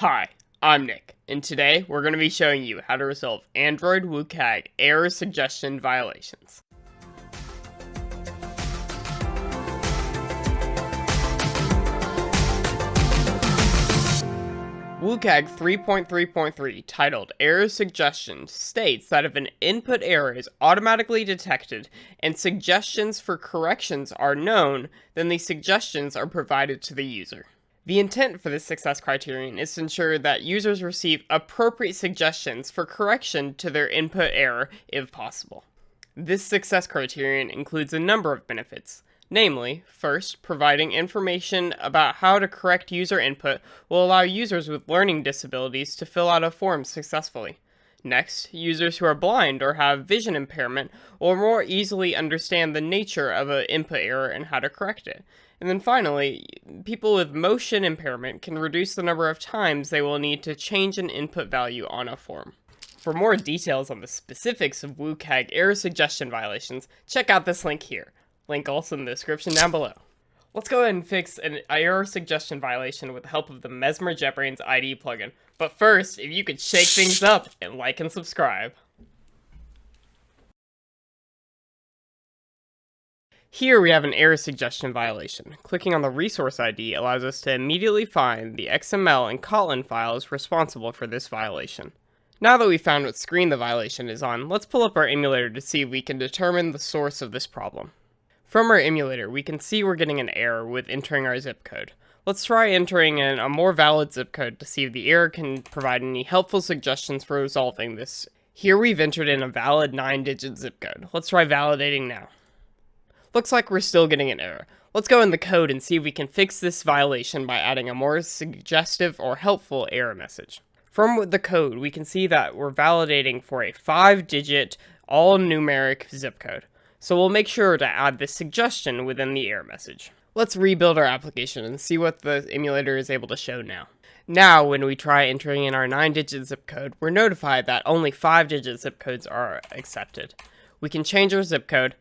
Hi, I'm Nick, and today we're going to be showing you how to resolve Android WCAG error suggestion violations. WCAG 3.3.3, titled Error Suggestions, states that if an input error is automatically detected and suggestions for corrections are known, then the suggestions are provided to the user. The intent for this success criterion is to ensure that users receive appropriate suggestions for correction to their input error if possible. This success criterion includes a number of benefits. Namely, first, providing information about how to correct user input will allow users with learning disabilities to fill out a form successfully. Next, users who are blind or have vision impairment will more easily understand the nature of an input error and how to correct it. And then finally, people with motion impairment can reduce the number of times they will need to change an input value on a form. For more details on the specifics of WCAG error suggestion violations, check out this link here. Link also in the description down below. Let's go ahead and fix an error suggestion violation with the help of the Mesmer JetBrains IDE plugin. But first, if you could shake things up and like and subscribe. Here we have an error suggestion violation. Clicking on the resource ID allows us to immediately find the XML and Kotlin files responsible for this violation. Now that we've found what screen the violation is on, let's pull up our emulator to see if we can determine the source of this problem. From our emulator, we can see we're getting an error with entering our zip code. Let's try entering in a more valid zip code to see if the error can provide any helpful suggestions for resolving this. Here we've entered in a valid 9-digit zip code. Let's try validating now. Looks like we're still getting an error. Let's go in the code and see if we can fix this violation by adding a more suggestive or helpful error message. From the code, we can see that we're validating for a 5-digit, all-numeric zip code. So we'll make sure to add this suggestion within the error message. Let's rebuild our application and see what the emulator is able to show now. Now, when we try entering in our 9-digit zip code, we're notified that only 5-digit zip codes are accepted. We can change our zip code,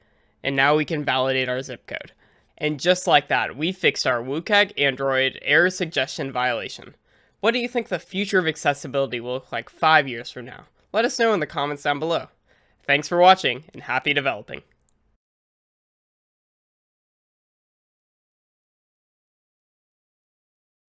and now we can validate our zip code. And just like that, we fixed our WCAG Android error suggestion violation. What do you think the future of accessibility will look like 5 years from now? Let us know in the comments down below. Thanks for watching, and happy developing.